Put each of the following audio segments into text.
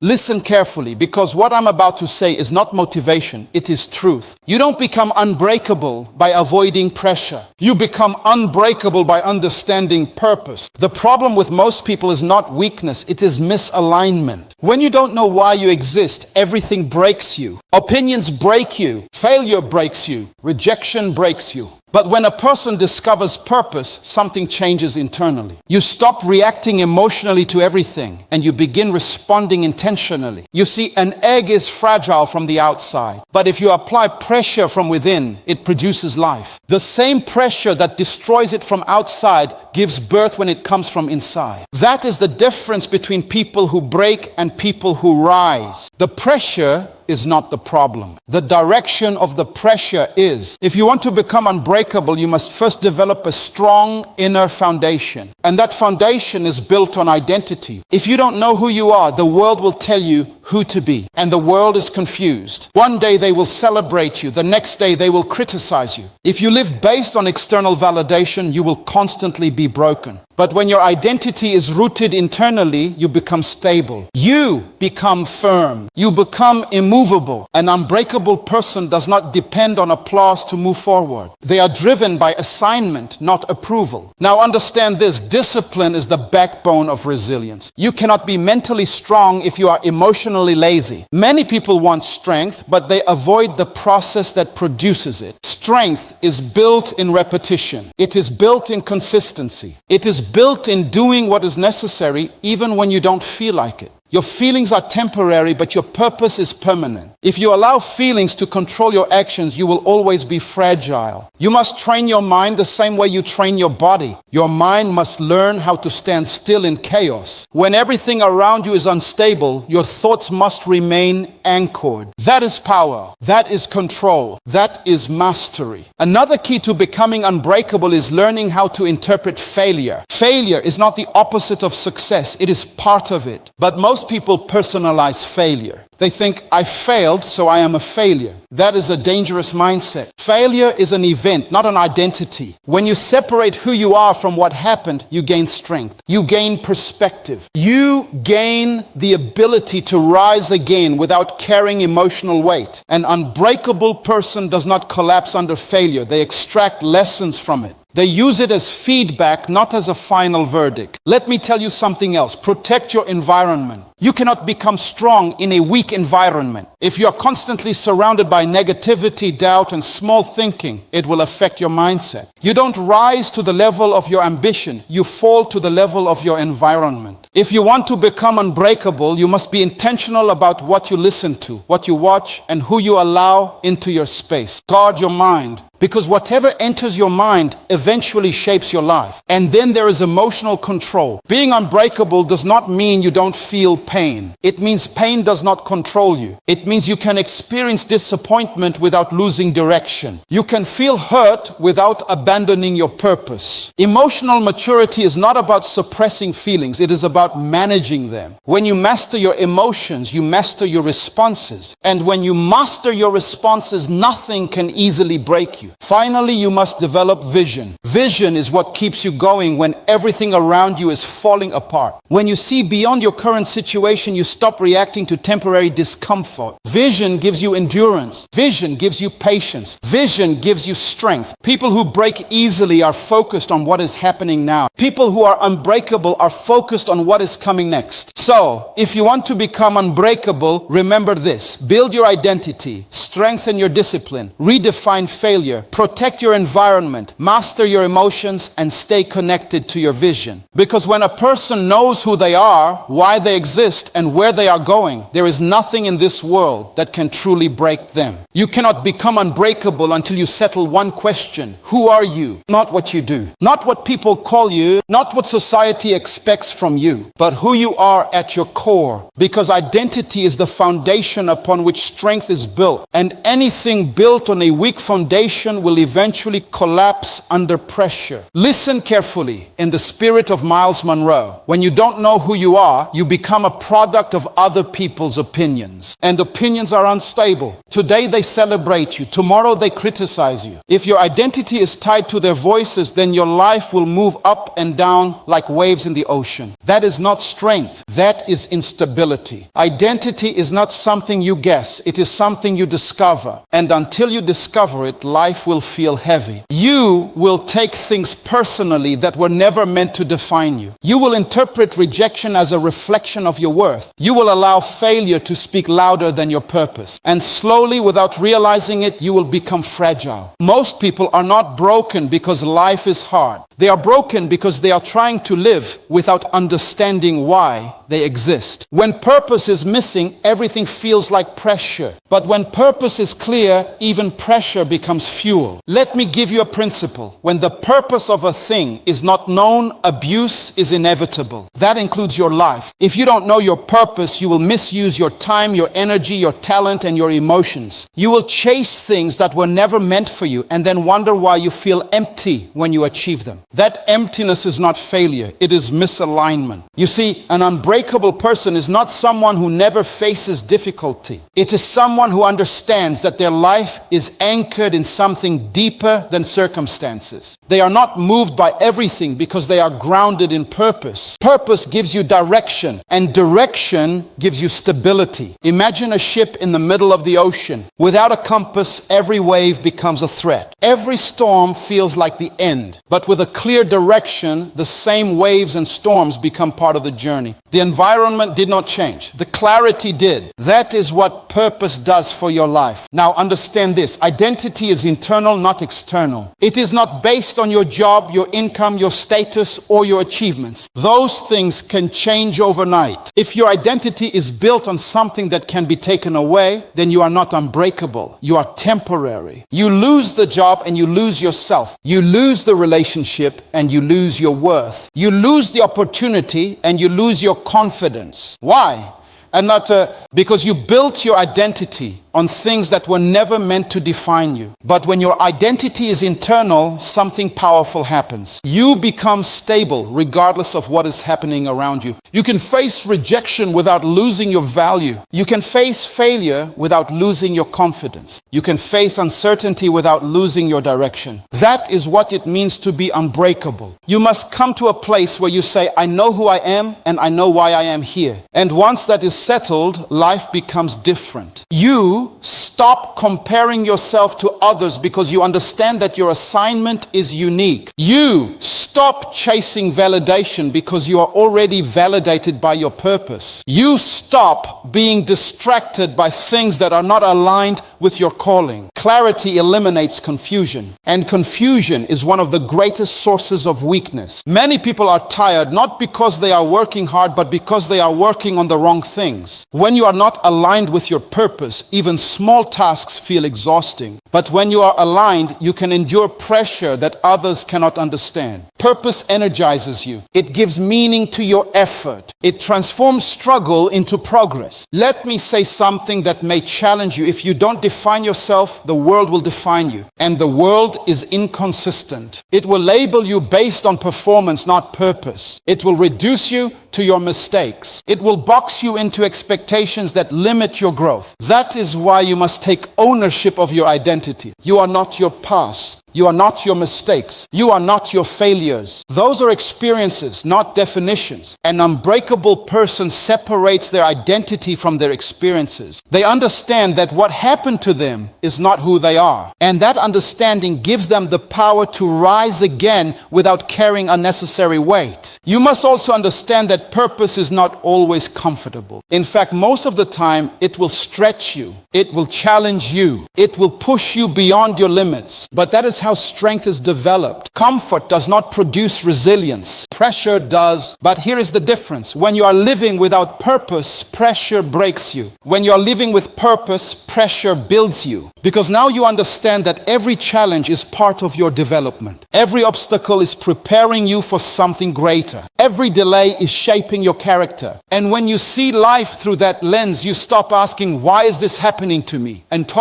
Listen carefully, because what I'm about to say is not motivation, it is truth. You don't become unbreakable by avoiding pressure. You become unbreakable by understanding purpose. The problem with most people is not weakness, it is misalignment. When you don't know why you exist, everything breaks you. Opinions break you. Failure breaks you. Rejection breaks you. But when a person discovers purpose, something changes internally. You stop reacting emotionally to everything and you begin responding intentionally. You see, an egg is fragile from the outside, but if you apply pressure from within, it produces life. The same pressure that destroys it from outside gives birth when it comes from inside. That is the difference between people who break and people who rise. The pressure is not the problem. The direction of the pressure is. If you want to become unbreakable, you must first develop a strong inner foundation. And that foundation is built on identity. If you don't know who you are, the world will tell you who to be. And the world is confused. One day they will celebrate you. The next day they will criticize you. If you live based on external validation, you will constantly be broken. But when your identity is rooted internally, you become stable. You become firm. You become immovable. An unbreakable person does not depend on applause to move forward. They are driven by assignment, not approval. Now understand this, discipline is the backbone of resilience. You cannot be mentally strong if you are emotionally lazy. Many people want strength, but they avoid the process that produces it. Strength is built in repetition. It is built in consistency. It is built in doing what is necessary even when you don't feel like it. Your feelings are temporary, but your purpose is permanent. If you allow feelings to control your actions, you will always be fragile. You must train your mind the same way you train your body. Your mind must learn how to stand still in chaos. When everything around you is unstable, your thoughts must remain anchored. That is power. That is control. That is mastery. Another key to becoming unbreakable is learning how to interpret failure. Failure is not the opposite of success. It is part of it. But most people personalize failure. They think, I failed, so I am a failure. That is a dangerous mindset. Failure is an event, not an identity. When you separate who you are from what happened, you gain strength. You gain perspective. You gain the ability to rise again without carrying emotional weight. An unbreakable person does not collapse under failure. They extract lessons from it. They use it as feedback, not as a final verdict. Let me tell you something else. Protect your environment. You cannot become strong in a weak environment. If you are constantly surrounded by negativity, doubt, and small thinking, it will affect your mindset. You don't rise to the level of your ambition. You fall to the level of your environment. If you want to become unbreakable, you must be intentional about what you listen to, what you watch, and who you allow into your space. Guard your mind. Because whatever enters your mind eventually shapes your life. And then there is emotional control. Being unbreakable does not mean you don't feel pain. It means pain does not control you. It means you can experience disappointment without losing direction. You can feel hurt without abandoning your purpose. Emotional maturity is not about suppressing feelings. It is about managing them. When you master your emotions, you master your responses. And when you master your responses, nothing can easily break you. Finally, you must develop vision. Vision is what keeps you going when everything around you is falling apart. When you see beyond your current situation, you stop reacting to temporary discomfort. Vision gives you endurance. Vision gives you patience. Vision gives you strength. People who break easily are focused on what is happening now. People who are unbreakable are focused on what is coming next. So, if you want to become unbreakable, remember this. Build your identity. Strengthen your discipline. Redefine failure. Protect your environment, master your emotions, and stay connected to your vision. Because when a person knows who they are, why they exist, and where they are going, there is nothing in this world that can truly break them. You cannot become unbreakable until you settle one question. Who are you? Not what you do. Not what people call you. Not what society expects from you. But who you are at your core. Because identity is the foundation upon which strength is built. And and anything built on a weak foundation will eventually collapse under pressure. Listen carefully in the spirit of Myles Munroe. When you don't know who you are, you become a product of other people's opinions. And opinions are unstable. Today they celebrate you. Tomorrow they criticize you. If your identity is tied to their voices, then your life will move up and down like waves in the ocean. That is not strength. That is instability. Identity is not something you guess. It is something you discover. And until you discover it, life will feel heavy. You will take things personally that were never meant to define you. You will interpret rejection as a reflection of your worth. You will allow failure to speak louder than your purpose. And slowly, without realizing it, you will become fragile. Most people are not broken because life is hard. They are broken because they are trying to live without understanding why they exist. When purpose is missing, everything feels like pressure. But when purpose is clear, even pressure becomes fuel. Let me give you a principle. When the purpose of a thing is not known, abuse is inevitable. That includes your life. If you don't know your purpose, you will misuse your time, your energy, your talent, and your emotions. You will chase things that were never meant for you and then wonder why you feel empty when you achieve them. That emptiness is not failure. It is misalignment. You see, an unbreakable person is not someone who never faces difficulty. It is someone who understands that their life is anchored in something deeper than circumstances. They are not moved by everything because they are grounded in purpose. Purpose gives you direction, and direction gives you stability. Imagine a ship in the middle of the ocean. Without a compass, every wave becomes a threat. Every storm feels like the end, but with a clear direction, the same waves and storms become part of the journey. The environment did not change. The clarity did. That is what purpose does for your life. Now understand this. Identity is internal, not external. It is not based on your job, your income, your status, or your achievements. Those things can change overnight. If your identity is built on something that can be taken away, then you are not unbreakable. You are temporary. You lose the job and you lose yourself. You lose the relationship and you lose your worth. You lose the opportunity and you lose your confidence. Why? And not because you built your identity on things that were never meant to define you. But when your identity is internal, something powerful happens. You become stable regardless of what is happening around you. You can face rejection without losing your value. You can face failure without losing your confidence. You can face uncertainty without losing your direction. That is what it means to be unbreakable. You must come to a place where you say, I know who I am and I know why I am here. And once that is settled, life becomes different. You stop comparing yourself to others because you understand that your assignment is unique. You stop chasing validation because you are already validated by your purpose. You stop being distracted by things that are not aligned with your calling. Clarity eliminates confusion, and confusion is one of the greatest sources of weakness. Many people are tired not because they are working hard, but because they are working on the wrong things. When you are not aligned with your purpose, even small tasks feel exhausting. But when you are aligned, you can endure pressure that others cannot understand. Purpose energizes you. It gives meaning to your effort. It transforms struggle into progress. Let me say something that may challenge you. If you don't define yourself, the world will define you. And the world is inconsistent. It will label you based on performance, not purpose. It will reduce you to your mistakes. It will box you into expectations that limit your growth. That is why you must take ownership of your identity. You are not your past. You are not your mistakes. You are not your failures. Those are experiences, not definitions. An unbreakable person separates their identity from their experiences. They understand that what happened to them is not who they are. And that understanding gives them the power to rise again without carrying unnecessary weight. You must also understand that purpose is not always comfortable. In fact, most of the time, it will stretch you. It will challenge you. It will push you beyond your limits. But that is how strength is developed. Comfort does not produce resilience. Pressure does. But here is the difference. When you are living without purpose, pressure breaks you. When you are living with purpose, pressure builds you. Because now you understand that every challenge is part of your development. Every obstacle is preparing you for something greater. Every delay is shaping your character. And when you see life through that lens, you stop asking, why is this happening to me? And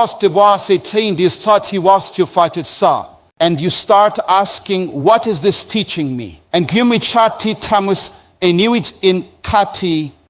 you start asking, what is this teaching me? And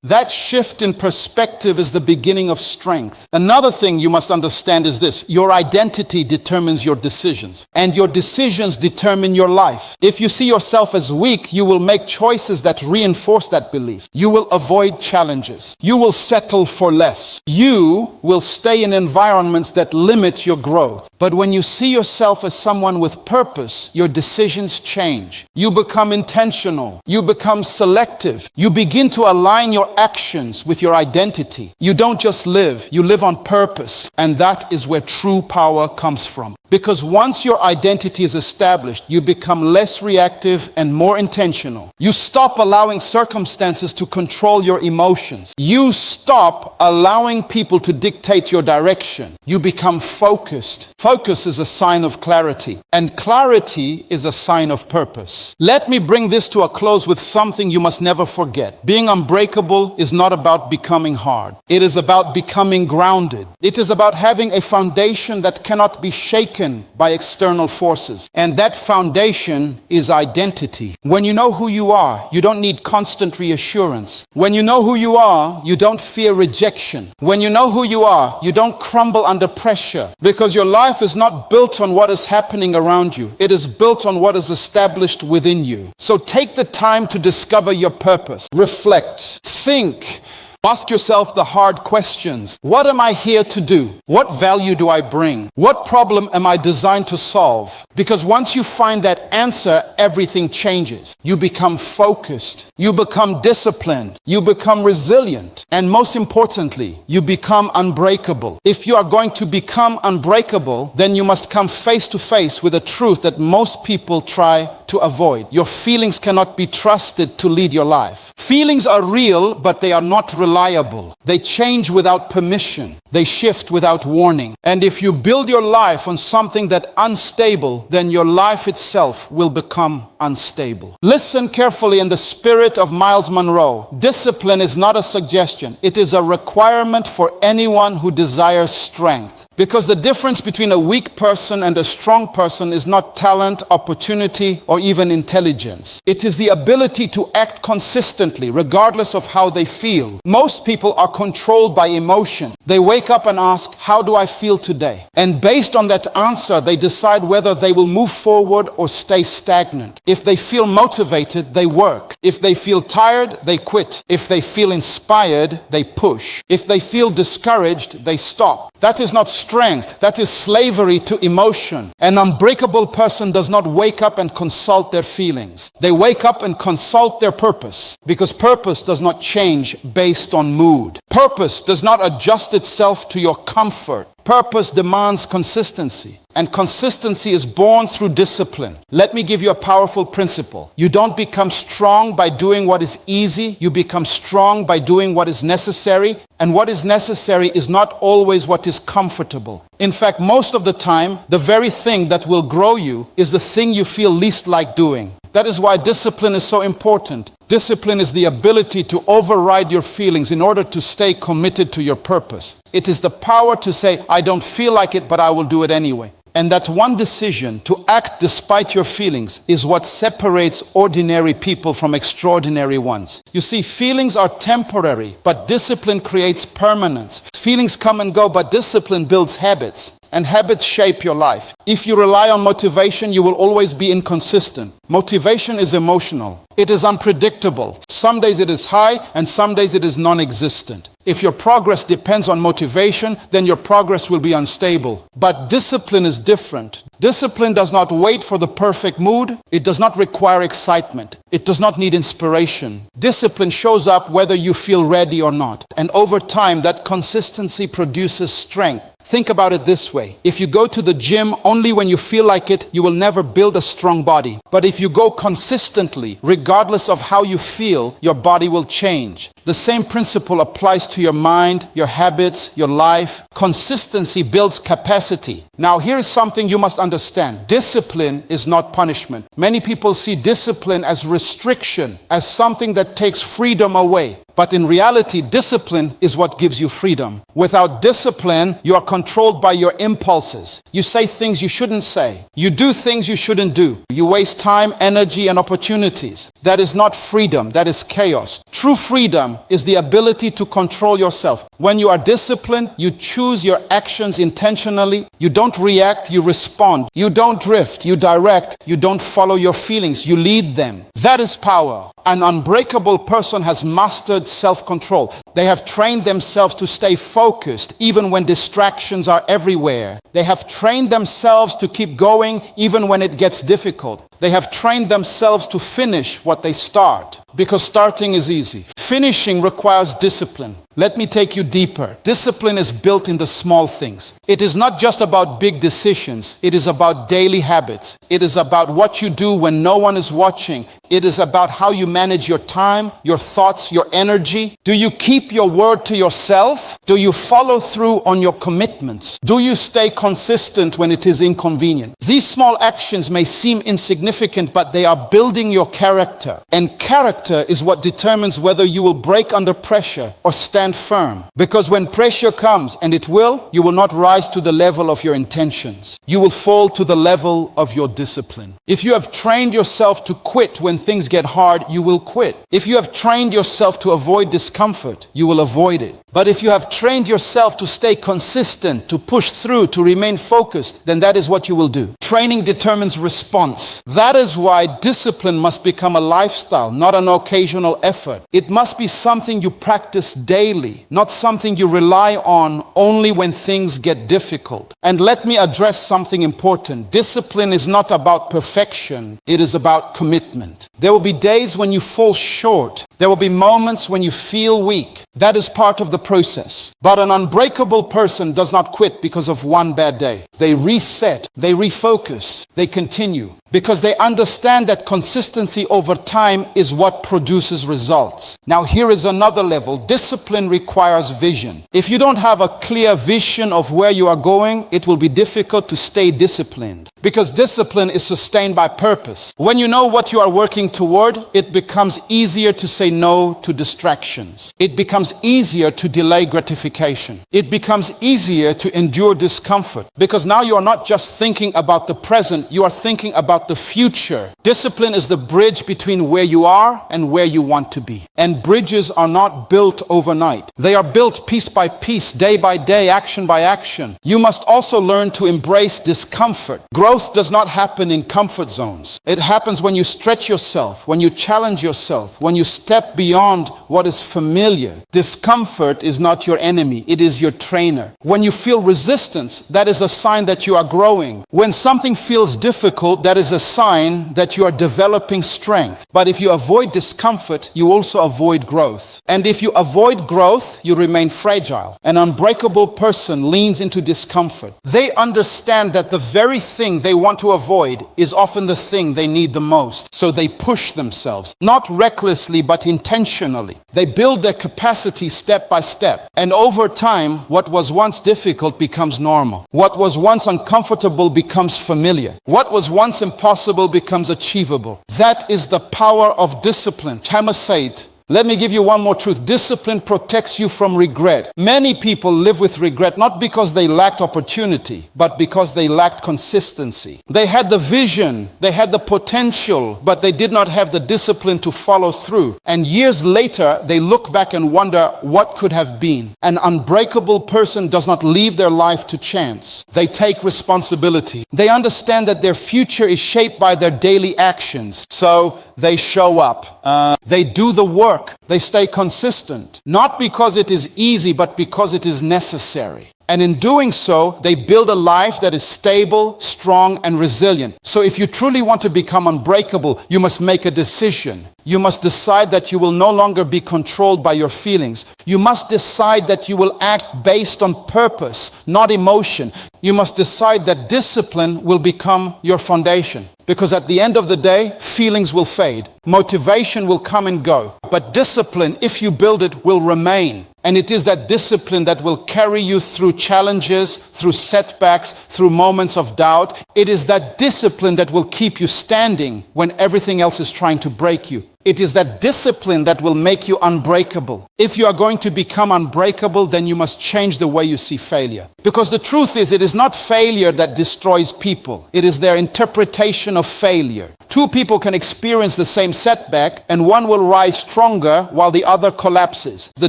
that shift in perspective is the beginning of strength. Another thing you must understand is this: your identity determines your decisions, and your decisions determine your life. If you see yourself as weak, you will make choices that reinforce that belief. You will avoid challenges. You will settle for less. You will stay in environments that limit your growth. But when you see yourself as someone with purpose, your decisions change. You become intentional. You become selective. You begin to align your actions with your identity. You don't just live, you live on purpose. And that is where true power comes from. Because once your identity is established, you become less reactive and more intentional. You stop allowing circumstances to control your emotions. You stop allowing people to dictate your direction. You become focused. Focus is a sign of clarity, and clarity is a sign of purpose. Let me bring this to a close with something you must never forget. Being unbreakable is not about becoming hard. It is about becoming grounded. It is about having a foundation that cannot be shaken by external forces. And that foundation is identity. When you know who you are, you don't need constant reassurance. When you know who you are, you don't fear rejection. When you know who you are, you don't crumble under pressure, because your life is not built on what is happening around you. It is built on what is established within you. So take the time to discover your purpose. Reflect. Think. Ask yourself the hard questions. What am I here to do? What value do I bring? What problem am I designed to solve? Because once you find that answer, everything changes. You become focused. You become disciplined. You become resilient. And most importantly, you become unbreakable. If you are going to become unbreakable, then you must come face to face with a truth that most people try to avoid. Your feelings cannot be trusted to lead your life. Feelings are real, but they are not reliable. They change without permission. They shift without warning. And if you build your life on something that's unstable, then your life itself will become unstable. Listen carefully in the spirit of Myles Munroe. Discipline is not a suggestion. It is a requirement for anyone who desires strength. Because the difference between a weak person and a strong person is not talent, opportunity, or even intelligence. It is the ability to act consistently, regardless of how they feel. Most people are controlled by emotion. They wake up and ask, how do I feel today? And based on that answer, they decide whether they will move forward or stay stagnant. If they feel motivated, they work. If they feel tired, they quit. If they feel inspired, they push. If they feel discouraged, they stop. That is not strength. That is slavery to emotion. An unbreakable person does not wake up and consult their feelings. They wake up and consult their purpose, because purpose does not change based on mood. Purpose does not adjust itself to your comfort. Purpose demands consistency, and consistency is born through discipline. Let me give you a powerful principle. You don't become strong by doing what is easy. You become strong by doing what is necessary, and what is necessary is not always what is comfortable. In fact, most of the time, the very thing that will grow you is the thing you feel least like doing. That is why discipline is so important. Discipline is the ability to override your feelings in order to stay committed to your purpose. It is the power to say, I don't feel like it, but I will do it anyway. And that one decision to act despite your feelings is what separates ordinary people from extraordinary ones. You see, feelings are temporary, but discipline creates permanence. Feelings come and go, but discipline builds habits. And habits shape your life. If you rely on motivation, you will always be inconsistent. Motivation is emotional. It is unpredictable. Some days it is high, and some days it is non-existent. If your progress depends on motivation, then your progress will be unstable. But discipline is different. Discipline does not wait for the perfect mood. It does not require excitement. It does not need inspiration. Discipline shows up whether you feel ready or not. And over time, that consistency produces strength. Think about it this way. If you go to the gym only when you feel like it, you will never build a strong body. But if you go consistently, regardless of how you feel, your body will change. The same principle applies to your mind, your habits, your life. Consistency builds capacity. Now, here is something you must understand. Discipline is not punishment. Many people see discipline as restriction, as something that takes freedom away. But in reality, discipline is what gives you freedom. Without discipline, you are controlled by your impulses. You say things you shouldn't say. You do things you shouldn't do. You waste time, energy, and opportunities. That is not freedom. That is chaos. True freedom is the ability to control yourself. When you are disciplined, you choose your actions intentionally. You don't react, you respond. You don't drift, you direct. You don't follow your feelings, you lead them. That is power. An unbreakable person has mastered self-control. They have trained themselves to stay focused even when distractions are everywhere. They have trained themselves to keep going even when it gets difficult. They have trained themselves to finish what they start, because starting is easy. Finishing requires discipline. Let me take you deeper. Discipline is built in the small things. It is not just about big decisions. It is about daily habits. It is about what you do when no one is watching. It is about how you manage your time, your thoughts, your energy. Do you keep your word to yourself? Do you follow through on your commitments? Do you stay consistent when it is inconvenient? These small actions may seem insignificant, but they are building your character. And character is what determines whether you will break under pressure or stand firm. Because when pressure comes, and it will, you will not rise to the level of your intentions. You will fall to the level of your discipline. If you have trained yourself to quit when things get hard, you will quit. If you have trained yourself to avoid discomfort, you will avoid it. But if you have trained yourself to stay consistent, to push through, to remain focused, then that is what you will do. Training determines response. That is why discipline must become a lifestyle, not an occasional effort. It must be something you practice daily, not something you rely on only when things get difficult. And let me address something important. Discipline is not about perfection. It is about commitment. There will be days when you fall short. There will be moments when you feel weak. That is part of the process. But an unbreakable person does not quit because of one bad day. They reset, they refocus, they continue. Because they understand that consistency over time is what produces results. Now here is another level. Discipline requires vision. If you don't have a clear vision of where you are going, it will be difficult to stay disciplined. Because discipline is sustained by purpose. When you know what you are working toward, it becomes easier to say no to distractions. It becomes easier to delay gratification. It becomes easier to endure discomfort. Because now you are not just thinking about the present, you are thinking about the future. Discipline is the bridge between where you are and where you want to be. And bridges are not built overnight. They are built piece by piece, day by day, action by action. You must also learn to embrace discomfort. Growth does not happen in comfort zones. It happens when you stretch yourself, when you challenge yourself, when you step beyond what is familiar. Discomfort is not your enemy, it is your trainer. When you feel resistance, that is a sign that you are growing. When something feels difficult, that is a sign that you are developing strength. But if you avoid discomfort, you also avoid growth. And if you avoid growth, you remain fragile. An unbreakable person leans into discomfort. They understand that the very thing they want to avoid is often the thing they need the most. So they push themselves, not recklessly, but intentionally. They build their capacity step by step. And over time, what was once difficult becomes normal. What was once uncomfortable becomes familiar. What was once impossible becomes achievable. That is the power of discipline. I must say it. Let me give you one more truth. Discipline protects you from regret. Many people live with regret not because they lacked opportunity, but because they lacked consistency. They had the vision, they had the potential, but they did not have the discipline to follow through. And years later, they look back and wonder what could have been. An unbreakable person does not leave their life to chance. They take responsibility. They understand that their future is shaped by their daily actions. So they show up. They do the work. They stay consistent. Not because it is easy, but because it is necessary. And in doing so, they build a life that is stable, strong, and resilient. So if you truly want to become unbreakable, you must make a decision. You must decide that you will no longer be controlled by your feelings. You must decide that you will act based on purpose, not emotion. You must decide that discipline will become your foundation. Because at the end of the day, feelings will fade. Motivation will come and go. But discipline, if you build it, will remain. And it is that discipline that will carry you through challenges, through setbacks, through moments of doubt. It is that discipline that will keep you standing when everything else is trying to break you. It is that discipline that will make you unbreakable. If you are going to become unbreakable, then you must change the way you see failure. Because the truth is, it is not failure that destroys people. It is their interpretation of failure. Two people can experience the same setback, and one will rise stronger while the other collapses. The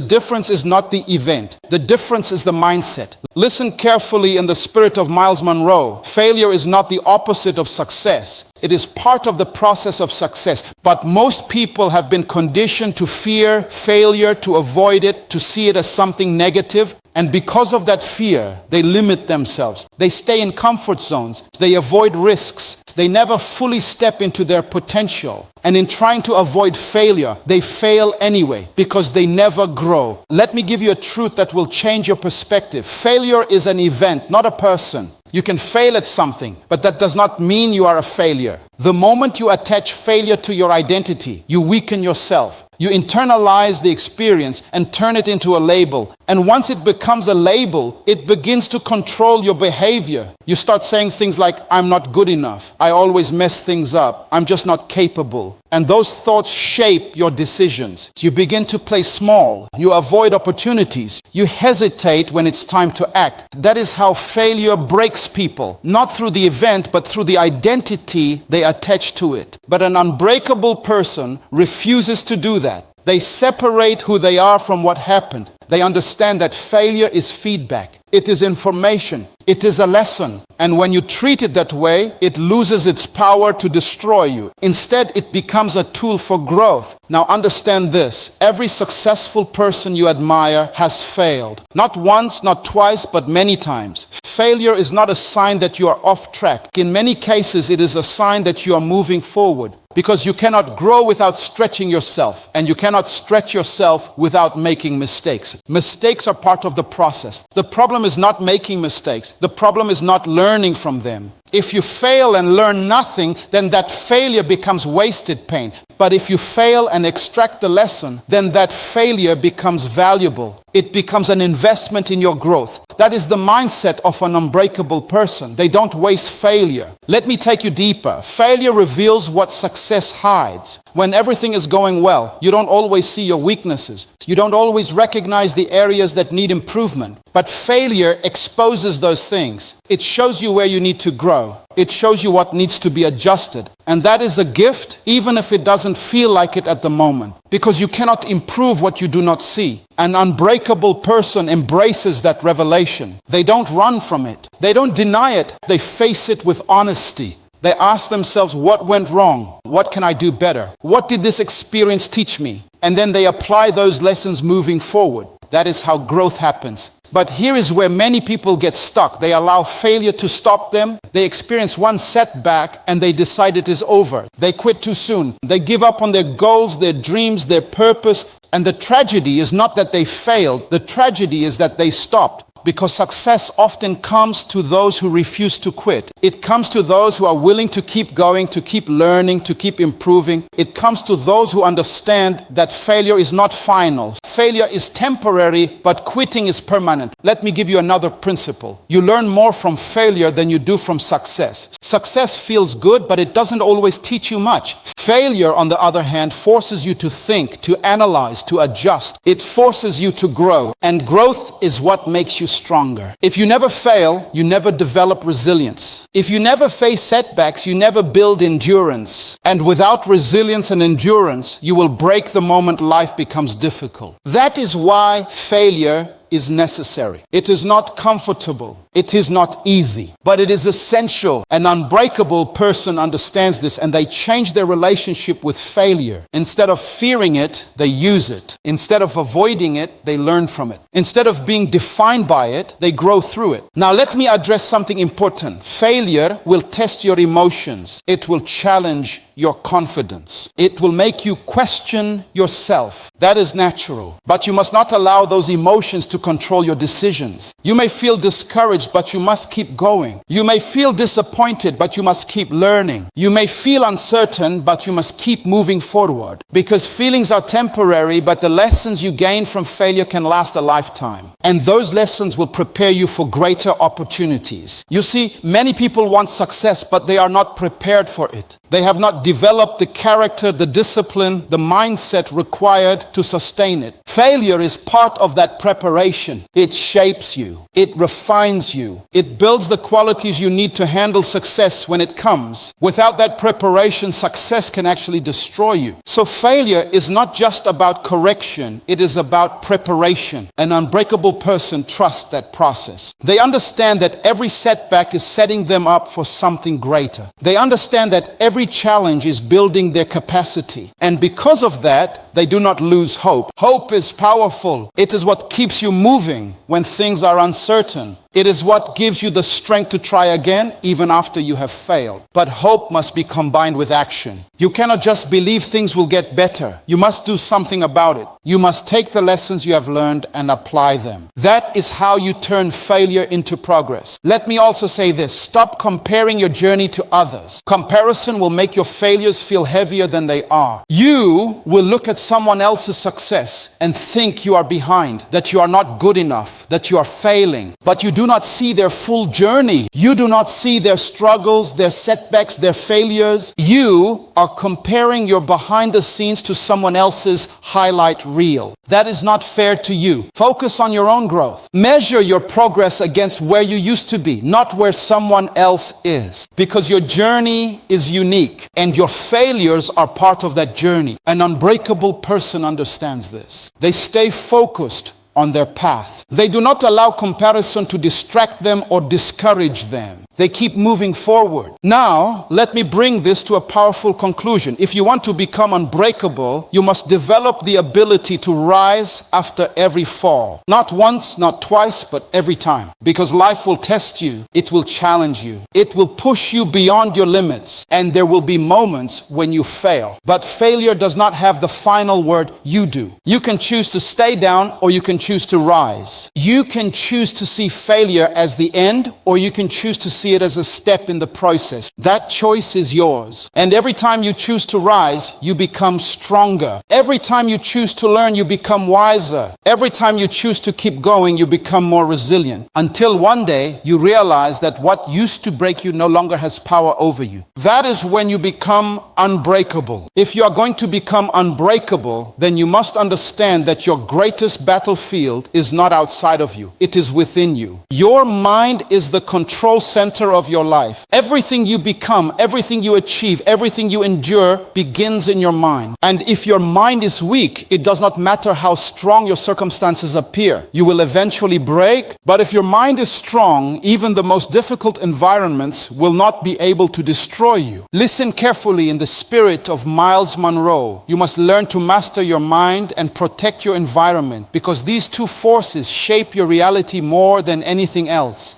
difference is not the event. The difference is the mindset. Listen carefully in the spirit of Myles Munroe. Failure is not the opposite of success. It is part of the process of success. But most people have been conditioned to fear failure, to avoid it, to see it as something negative. And because of that fear, they limit themselves. They stay in comfort zones. They avoid risks. They never fully step into their potential. And in trying to avoid failure, they fail anyway because they never grow. Let me give you a truth that will change your perspective. Failure is an event, not a person. You can fail at something, but that does not mean you are a failure. The moment you attach failure to your identity, you weaken yourself. You internalize the experience and turn it into a label. And once it becomes a label, it begins to control your behavior. You start saying things like, I'm not good enough. I always mess things up. I'm just not capable. And those thoughts shape your decisions. You begin to play small. You avoid opportunities. You hesitate when it's time to act. That is how failure breaks people. Not through the event, but through the identity they attach to it. But an unbreakable person refuses to do that. They separate who they are from what happened. They understand that failure is feedback. It is information. It is a lesson. And when you treat it that way, it loses its power to destroy you. Instead, it becomes a tool for growth. Now understand this. Every successful person you admire has failed. Not once, not twice, but many times. Failure is not a sign that you are off track. In many cases, it is a sign that you are moving forward. Because you cannot grow without stretching yourself. And you cannot stretch yourself without making mistakes. Mistakes are part of the process. The problem is not making mistakes. The problem is not learning from them. If you fail and learn nothing, then that failure becomes wasted pain. But if you fail and extract the lesson, then that failure becomes valuable. It becomes an investment in your growth. That is the mindset of an unbreakable person. They don't waste failure. Let me take you deeper. Failure reveals what success hides. When everything is going well, you don't always see your weaknesses. You don't always recognize the areas that need improvement. But failure exposes those things. It shows you where you need to grow. It shows you what needs to be adjusted. And that is a gift, even if it doesn't feel like it at the moment. Because you cannot improve what you do not see. An unbreakable person embraces that revelation. They don't run from it. They don't deny it. They face it with honesty. They ask themselves, what went wrong? What can I do better? What did this experience teach me? And then they apply those lessons moving forward. That is how growth happens. But here is where many people get stuck. They allow failure to stop them. They experience one setback and they decide it is over. They quit too soon. They give up on their goals, their dreams, their purpose. And the tragedy is not that they failed. The tragedy is that they stopped. Because success often comes to those who refuse to quit. It comes to those who are willing to keep going, to keep learning, to keep improving. It comes to those who understand that failure is not final. Failure is temporary, but quitting is permanent. Let me give you another principle. You learn more from failure than you do from success. Success feels good, but it doesn't always teach you much. Failure, on the other hand, forces you to think, to analyze, to adjust. It forces you to grow. And growth is what makes you stronger. If you never fail, you never develop resilience. If you never face setbacks, you never build endurance. And without resilience and endurance, you will break the moment life becomes difficult. That is why failure is necessary. It is not comfortable. It is not easy, but it is essential. An unbreakable person understands this, and they change their relationship with failure. Instead of fearing it, they use it. Instead of avoiding it, they learn from it. Instead of being defined by it, they grow through it. Now let me address something important. Failure will test your emotions. It will challenge your confidence. It will make you question yourself. That is natural. But you must not allow those emotions to control your decisions. You may feel discouraged, but you must keep going. You may feel disappointed, but you must keep learning. You may feel uncertain, but you must keep moving forward. Because feelings are temporary, but the lessons you gain from failure can last a lifetime. And those lessons will prepare you for greater opportunities. You see, many people want success, but they are not prepared for it. They have not developed the character, the discipline, the mindset required to sustain it. Failure is part of that preparation. It shapes you. It refines you. It builds the qualities you need to handle success when it comes. Without that preparation, success can actually destroy you. So failure is not just about correction. It is about preparation. An unbreakable person trusts that process. They understand that every setback is setting them up for something greater. They understand that every challenge is building their capacity. And because of that, they do not lose hope. Hope is powerful. It is what keeps you moving when things are uncertain. It is what gives you the strength to try again even after you have failed. But hope must be combined with action. You cannot just believe things will get better. You must do something about it. You must take the lessons you have learned and apply them. That is how you turn failure into progress. Let me also say this. Stop comparing your journey to others. Comparison will make your failures feel heavier than they are. You will look at someone else's success and think you are behind, that you are not good enough, that you are failing. But you do not see their full journey. You do not see their struggles, their setbacks, their failures. You are comparing your behind the scenes to someone else's highlight reel. That is not fair to you. Focus on your own growth. Measure your progress against where you used to be, not where someone else is. Because your journey is unique and your failures are part of that journey. An unbreakable person understands this. They stay focused on their path. They do not allow comparison to distract them or discourage them. They keep moving forward. Now, let me bring this to a powerful conclusion. If you want to become unbreakable, you must develop the ability to rise after every fall. Not once, not twice, but every time. Because life will test you. It will challenge you. It will push you beyond your limits. And there will be moments when you fail. But failure does not have the final word. You do. You can choose to stay down or you can choose to rise. You can choose to see failure as the end or you can choose to see it as a step in the process. That choice is yours. And every time you choose to rise, you become stronger. Every time you choose to learn, you become wiser. Every time you choose to keep going, you become more resilient. Until one day, you realize that what used to break you no longer has power over you. That is when you become unbreakable. If you are going to become unbreakable, then you must understand that your greatest battlefield is not outside of you. It is within you. Your mind is the control center of your life. Everything you become, everything you achieve, everything you endure begins in your mind. And if your mind is weak, it does not matter how strong your circumstances appear. You will eventually break. But if your mind is strong, even the most difficult environments will not be able to destroy you. Listen carefully in the spirit of Myles Munroe. You must learn to master your mind and protect your environment because these two forces shape your reality more than anything else.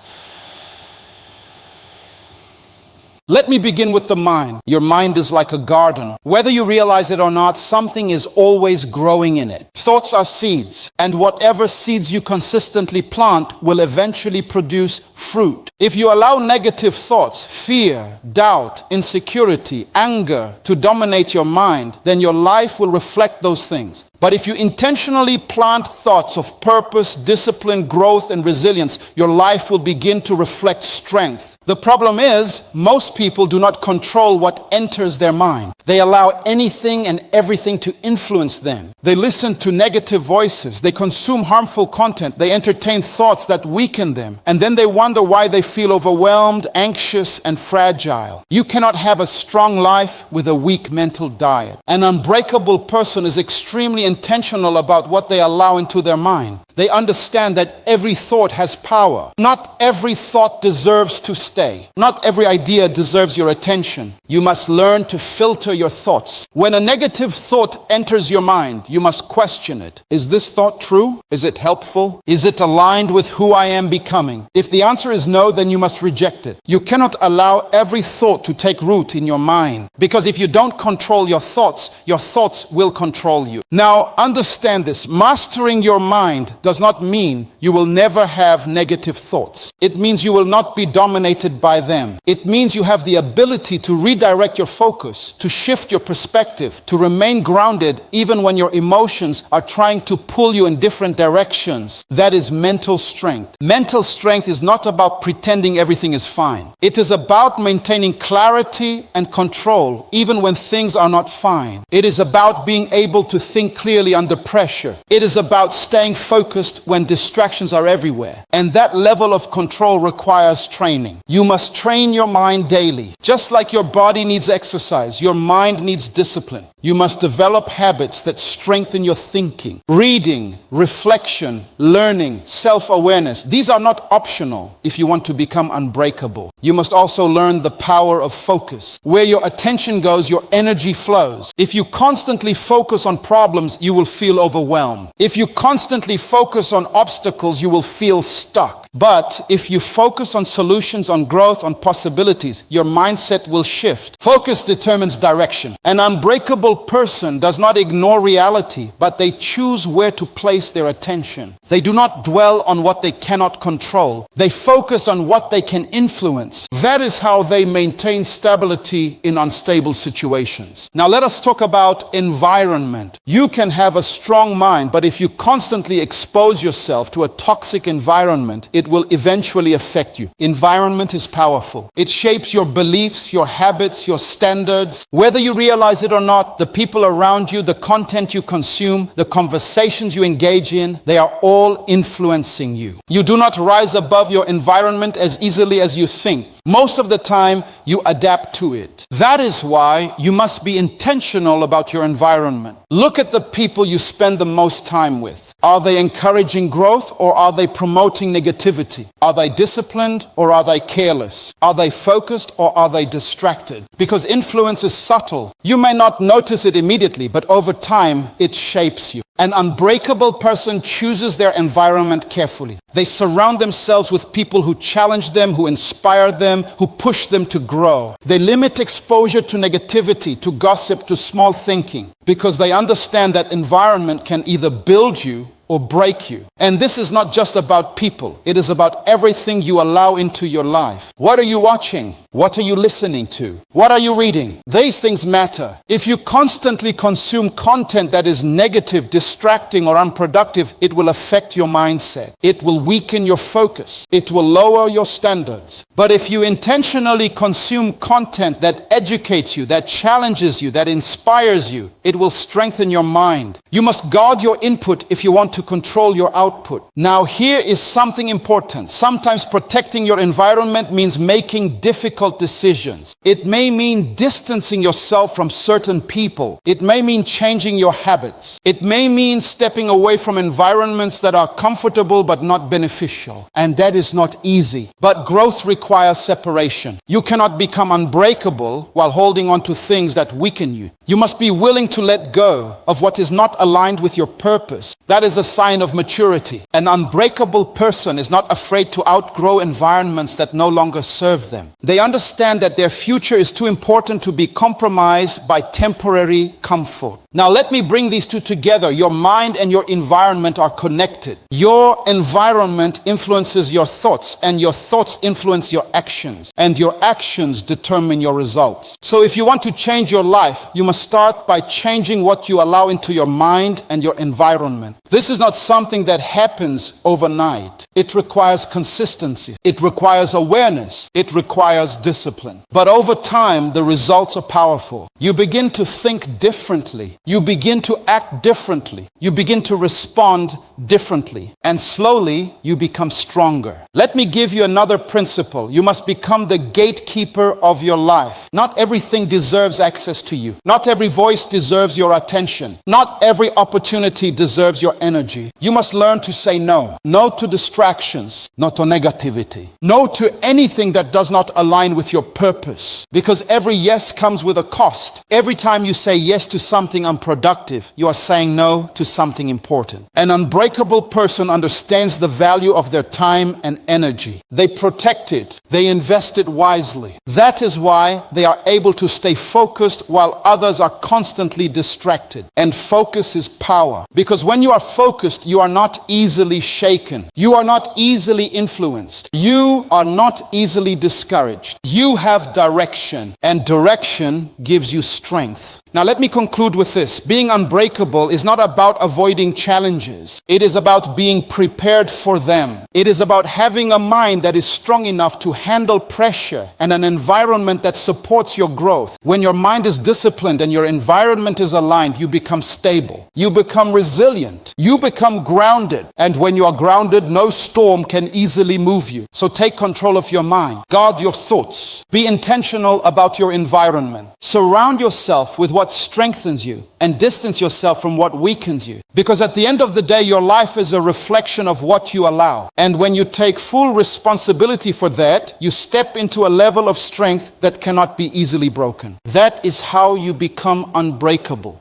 Let me begin with the mind. Your mind is like a garden. Whether you realize it or not, something is always growing in it. Thoughts are seeds, and whatever seeds you consistently plant will eventually produce fruit. If you allow negative thoughts, fear, doubt, insecurity, anger to dominate your mind, then your life will reflect those things. But if you intentionally plant thoughts of purpose, discipline, growth, and resilience, your life will begin to reflect strength. The problem is, most people do not control what enters their mind. They allow anything and everything to influence them. They listen to negative voices. They consume harmful content. They entertain thoughts that weaken them. And then they wonder why they feel overwhelmed, anxious, and fragile. You cannot have a strong life with a weak mental diet. An unbreakable person is extremely intentional about what they allow into their mind. They understand that every thought has power. Not every thought deserves to stay. Not every idea deserves your attention. You must learn to filter your thoughts. When a negative thought enters your mind, you must question it. Is this thought true? Is it helpful? Is it aligned with who I am becoming? If the answer is no, then you must reject it. You cannot allow every thought to take root in your mind, because if you don't control your thoughts will control you. Now, understand this. Mastering your mind does not mean you will never have negative thoughts. It means you will not be dominated by them. It means you have the ability to redirect your focus, to shift your perspective, to remain grounded even when your emotions are trying to pull you in different directions. That is mental strength. Mental strength is not about pretending everything is fine. It is about maintaining clarity and control even when things are not fine. It is about being able to think clearly under pressure. It is about staying focused when distractions are everywhere. And that level of control requires training. You must train your mind daily. Just like your body needs exercise, your mind needs discipline. You must develop habits that strengthen your thinking. Reading, reflection, learning, self-awareness. These are not optional if you want to become unbreakable. You must also learn the power of focus. Where your attention goes, your energy flows. If you constantly focus on problems, you will feel overwhelmed. If you constantly focus on obstacles, you will feel stuck. But if you focus on solutions, on growth, on possibilities, your mindset will shift. Focus determines direction. An unbreakable person does not ignore reality, but they choose where to place their attention. They do not dwell on what they cannot control. They focus on what they can influence. That is how they maintain stability in unstable situations. Now let us talk about environment. You can have a strong mind, but if you constantly expose yourself to a toxic environment, it will eventually affect you. Environment is powerful. It shapes your beliefs, your habits, your standards. Whether you realize it or not, the people around you, the content you consume, the conversations you engage in, they are all influencing you. You do not rise above your environment as easily as you think. Most of the time, you adapt to it. That is why you must be intentional about your environment. Look at the people you spend the most time with. Are they encouraging growth or are they promoting negativity? Are they disciplined or are they careless? Are they focused or are they distracted? Because influence is subtle. You may not notice it immediately, but over time, it shapes you. An unbreakable person chooses their environment carefully. They surround themselves with people who challenge them, who inspire them, who push them to grow. They limit exposure to negativity, to gossip, to small thinking, because they understand that environment can either build you or break you. And this is not just about people. It is about everything you allow into your life. What are you watching? What are you listening to? What are you reading? These things matter. If you constantly consume content that is negative, distracting, or unproductive, it will affect your mindset. It will weaken your focus. It will lower your standards. But if you intentionally consume content that educates you, that challenges you, that inspires you, it will strengthen your mind. You must guard your input if you want to control your output. Now, here is something important. Sometimes protecting your environment means making difficult decisions. It may mean distancing yourself from certain people. It may mean changing your habits. It may mean stepping away from environments that are comfortable but not beneficial. And that is not easy. But growth requires separation. You cannot become unbreakable while holding on to things that weaken you. You must be willing to let go of what is not aligned with your purpose. That is a sign of maturity. An unbreakable person is not afraid to outgrow environments that no longer serve them. They understand that their future is too important to be compromised by temporary comfort. Now let me bring these two together. Your mind and your environment are connected. Your environment influences your thoughts, and your thoughts influence your actions, and your actions determine your results. So if you want to change your life, you must start by changing what you allow into your mind and your environment. This is not something that happens overnight. It requires consistency. It requires awareness. It requires discipline. But over time, the results are powerful. You begin to think differently. You begin to act differently. You begin to respond differently. And slowly, you become stronger. Let me give you another principle. You must become the gatekeeper of your life. Not everything deserves access to you. Not every voice deserves your attention. Not every opportunity deserves your energy. You must learn to say no. No to distractions, no to negativity. No to anything that does not align with your purpose. Because every yes comes with a cost. Every time you say yes to something unproductive, you are saying no to something important. An unbreakable person understands the value of their time and energy. They protect it. They invest it wisely. That is why they are able to stay focused while others are constantly distracted. And focus is power. Because when you are focused, you are not easily shaken. You are not easily influenced. You are not easily discouraged. You have direction, and direction gives you strength. Now let me conclude with this. Being unbreakable is not about avoiding challenges. It is about being prepared for them. It is about having a mind that is strong enough to handle pressure and an environment that supports your growth. When your mind is disciplined and your environment is aligned, you become stable. You become resilient. You become grounded. And when you are grounded, no storm can easily move you. So take control of your mind. Guard your thoughts. Be intentional about your environment. Surround yourself with what strengthens you and distance yourself from what weakens you. Because at the end of the day, your life is a reflection of what you allow. And when you take full responsibility for that, you step into a level of strength that cannot be easily broken. That is how you become unbreakable.